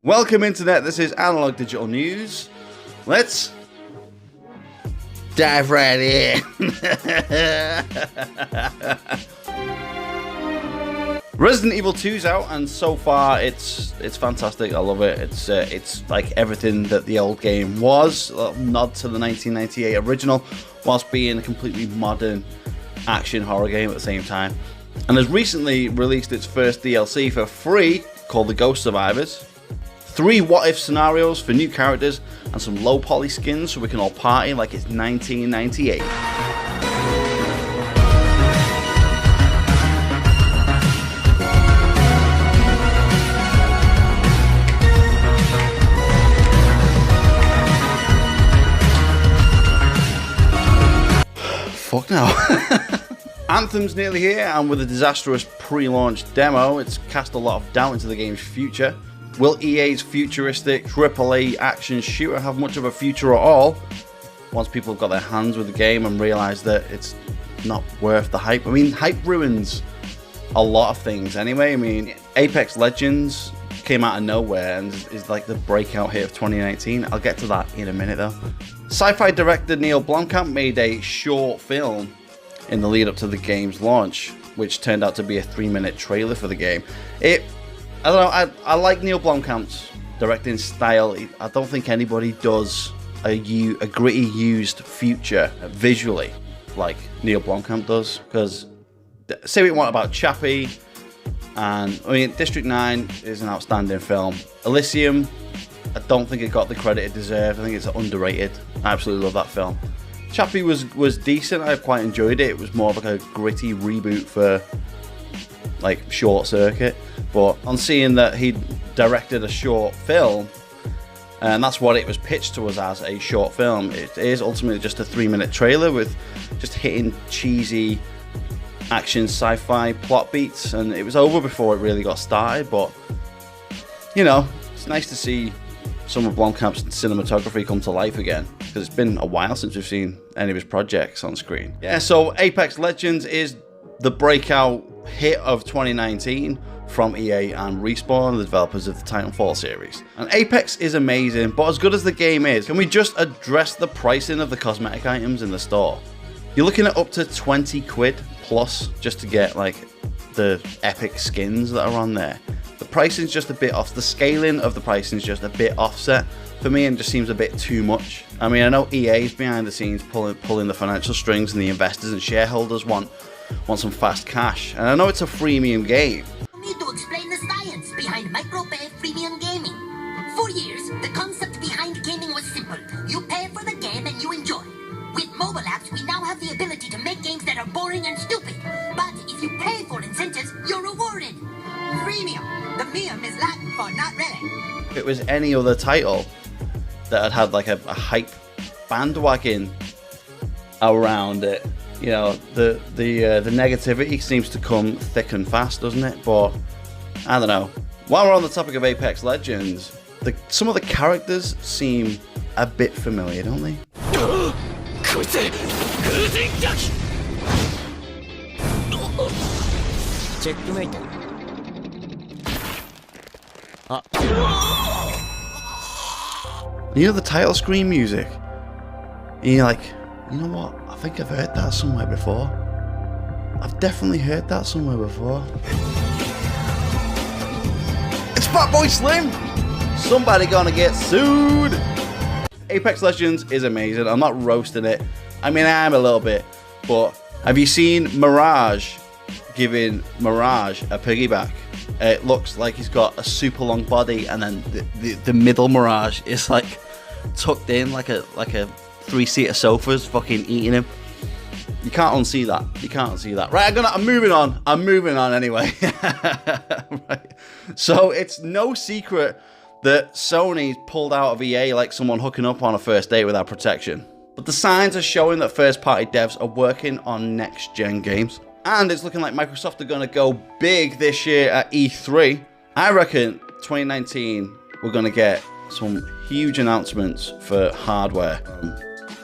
Welcome, Internet. This is Analogue Digital News. Let's dive right in. Resident Evil 2's out, and so far it's fantastic. I love it. It's like everything that the old game was. A nod to the 1998 original, whilst being a completely modern action horror game at the same time. And has recently released its first DLC for free, called The Ghost Survivors. 3 what-if scenarios for new characters, and some low-poly skins so we can all party like it's 1998. Fuck now. Anthem's nearly here, and with a disastrous pre-launch demo, it's cast a lot of doubt into the game's future. Will EA's futuristic AAA action shooter have much of a future at all once people have got their hands with the game and realise that it's not worth the hype? I mean, hype ruins a lot of things anyway. I mean, Apex Legends came out of nowhere and is like the breakout hit of 2019. I'll get to that in a minute though. Sci-fi director Neil Blomkamp made a short film in the lead up to the game's launch, which turned out to be a 3-minute trailer for the game. I don't know, I like Neil Blomkamp's directing style. I don't think anybody does a gritty used future visually like Neil Blomkamp does, because say what you want about Chappie, and I mean District 9 is an outstanding film. Elysium, I don't think it got the credit it deserved. I think it's underrated. I absolutely love that film. Chappie was decent. I quite enjoyed it. It was more of like a gritty reboot for like Short Circuit. But on seeing that he'd directed a short film, and that's what it was pitched to us as, a short film, it is ultimately just a 3-minute trailer with just hitting cheesy action sci-fi plot beats, and it was over before it really got started. But you know, it's nice to see some of Blomkamp's cinematography come to life again, because it's been a while since we've seen any of his projects on screen. Yeah, so Apex Legends is the breakout hit of 2019 from EA and Respawn, the developers of the Titanfall series. And Apex is amazing, but as good as the game is, can we just address the pricing of the cosmetic items in the store? You're looking at up to 20 quid plus just to get like the epic skins that are on there. The pricing's just a bit off. The scaling of the pricing is just a bit offset for me, and just seems a bit too much. I mean, I know EA's behind the scenes pulling the financial strings, and the investors and shareholders want some fast cash. And I know it's a freemium game. Need to explain the science behind micro-pay freemium gaming. For years, the concept behind gaming was simple. You pay for the game and you enjoy. With mobile apps, we now have the ability to make games that are boring and stupid. But if you pay for incentives, you're rewarded. Freemium. The mium is Latin for not really. If it was any other title that had like a hype bandwagon around it, you know, the negativity seems to come thick and fast, doesn't it? But I don't know. While we're on the topic of Apex Legends, some of the characters seem a bit familiar, don't they? You know the title screen music? And you're like, you know what? I think I've heard that somewhere before. I've definitely heard that somewhere before. It's Fatboy Slim! Somebody gonna get sued! Apex Legends is amazing. I'm not roasting it. I mean, I am a little bit. But have you seen Mirage giving Mirage a piggyback? It looks like he's got a super long body, and then the middle Mirage is like tucked in like a 3-seater sofa's fucking eating him. You can't unsee that. You can't unsee that. Right, I'm moving on. I'm moving on anyway. Right. So it's no secret that Sony's pulled out of EA like someone hooking up on a first date without protection. But the signs are showing that first-party devs are working on next-gen games. And it's looking like Microsoft are going to go big this year at E3. I reckon 2019 we're going to get some huge announcements for hardware from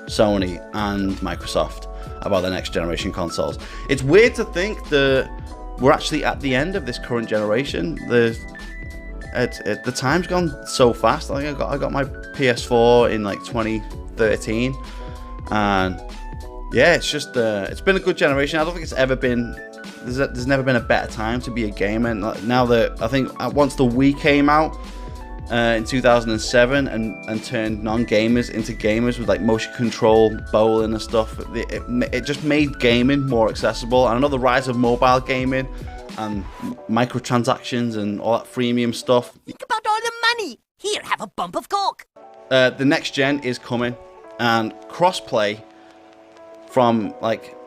Sony and Microsoft about the next generation consoles. It's weird to think that we're actually at the end of this current generation. The time's gone so fast. I think I got my PS4 in like 2013, and yeah, it's just it's been a good generation. I don't think it's ever been. There's never been a better time to be a gamer. Now that I think once the Wii came out in 2007 and turned non-gamers into gamers with like motion control, bowling and stuff, it just made gaming more accessible. And I know the rise of mobile gaming and microtransactions and all that freemium stuff. Think about all the money. Here, have a bump of coke. The next gen is coming, and crossplay from like.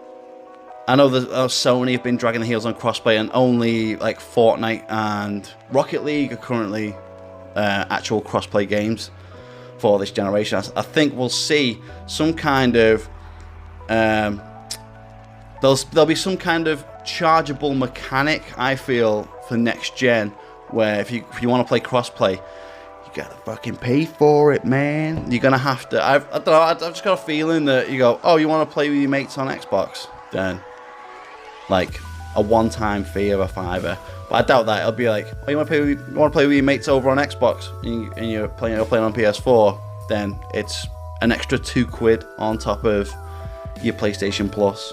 I know that Sony have been dragging the heels on crossplay, and only like Fortnite and Rocket League are currently actual crossplay games for this generation. I think we'll see some kind of there'll be some kind of chargeable mechanic, I feel, for next gen, where if you want to play crossplay, you gotta fucking pay for it, man. You're gonna have to. I don't know. I've just got a feeling that you go, oh, you want to play with your mates on Xbox, then like a one-time fee of $5. But I doubt that. It'll be like, oh, you want to play with your mates over on Xbox, and you're playing on PS4, then it's an extra £2 on top of your PlayStation Plus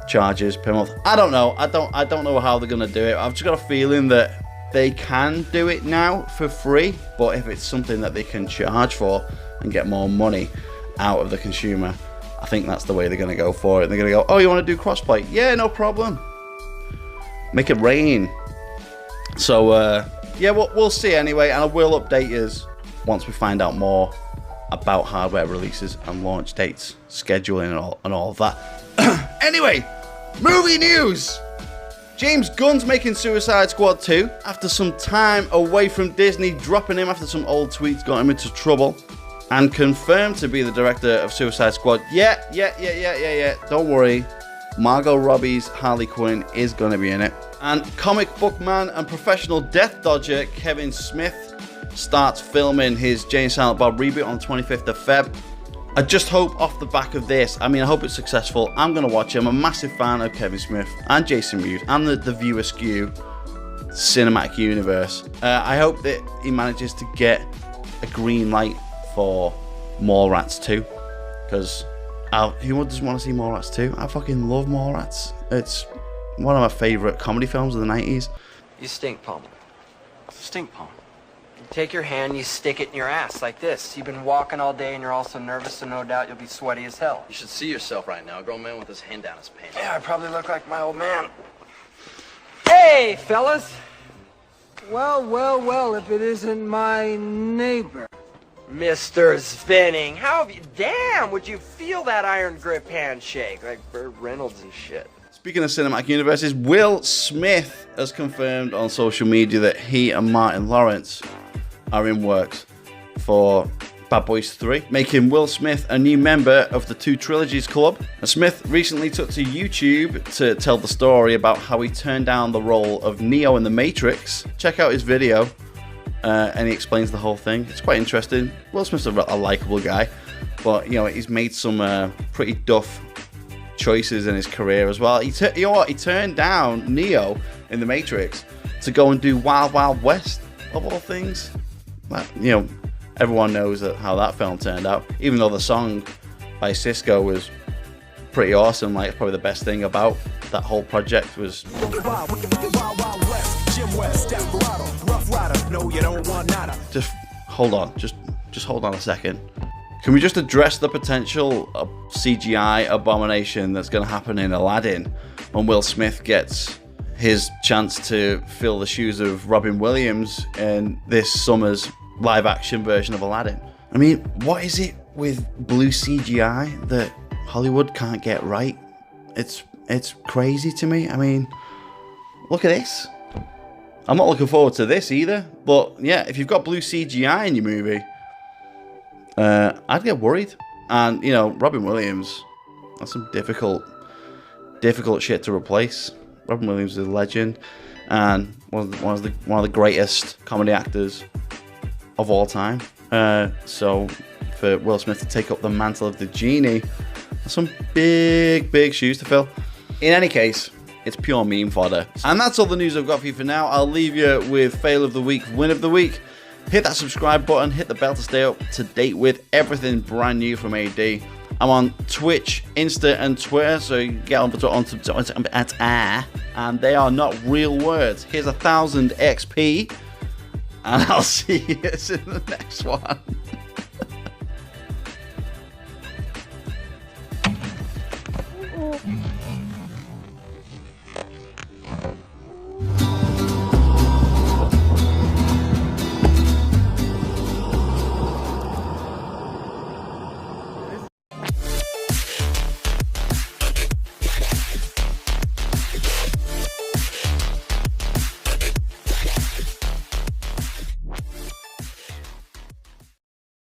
charges per month. I don't know. I don't know how they're gonna do it. I've just got a feeling that they can do it now for free, but if it's something that they can charge for and get more money out of the consumer, I think that's the way they're going to go for it. They're going to go, oh, you want to do crossplay? Yeah, no problem. Make it rain. So, yeah, we'll see anyway. And I will update you once we find out more about hardware releases and launch dates, scheduling and all of that. Anyway, movie news. James Gunn's making Suicide Squad 2 after some time away from Disney, dropping him after some old tweets got him into trouble. And confirmed to be the director of Suicide Squad. Yeah. Don't worry. Margot Robbie's Harley Quinn is going to be in it. And comic book man and professional death dodger Kevin Smith starts filming his Jay and Silent Bob reboot on the 25th of Feb. I just hope off the back of this, I hope it's successful. I'm going to watch it. I'm a massive fan of Kevin Smith and Jason Mewes and the View Askew cinematic universe. I hope that he manages to get a green light for Mallrats 2, because who doesn't want to see Mallrats 2? I fucking love Mallrats. It's one of my favourite comedy films of the 90s. You stink palm. Stink palm. You take your hand, you stick it in your ass like this. You've been walking all day and you're all so nervous, so no doubt you'll be sweaty as hell. You should see yourself right now, a grown man with his hand down his pants. Yeah, I probably look like my old man. Hey, fellas! Well, if it isn't my neighbor. Mr. Spinning, how have you... Damn, would you feel that iron grip handshake? Like Burt Reynolds and shit. Speaking of cinematic universes, Will Smith has confirmed on social media that he and Martin Lawrence are in works for Bad Boys 3, making Will Smith a new member of the Two Trilogies Club. And Smith recently took to YouTube to tell the story about how he turned down the role of Neo in The Matrix. Check out his video. And he explains the whole thing. It's quite interesting. Will Smith's a likable guy, but he's made some pretty duff choices in his career as well. He turned down Neo in The Matrix to go and do Wild Wild West of all things. Everyone knows how that film turned out. Even though the song by Cisco was pretty awesome, like probably the best thing about that whole project was. Just hold on, just hold on a second. Can we just address the potential CGI abomination that's going to happen in Aladdin when Will Smith gets his chance to fill the shoes of Robin Williams in this summer's live-action version of Aladdin? What is it with blue CGI that Hollywood can't get right? It's crazy to me. Look at this. I'm not looking forward to this either. But yeah, if you've got blue CGI in your movie, I'd get worried. And Robin Williams, that's some difficult shit to replace. Robin Williams is a legend and one of the greatest comedy actors of all time. So for Will Smith to take up the mantle of the genie, that's some big shoes to fill. In any case, It's pure meme fodder. And that's all the news I've got for you for now. I'll leave you with fail of the week, win of the week. Hit that subscribe button, hit the bell to stay up to date with everything brand new from AD. I'm on Twitch, Insta, and Twitter, so you get on and they are not real words. Here's 1,000 XP, and I'll see you in the next one.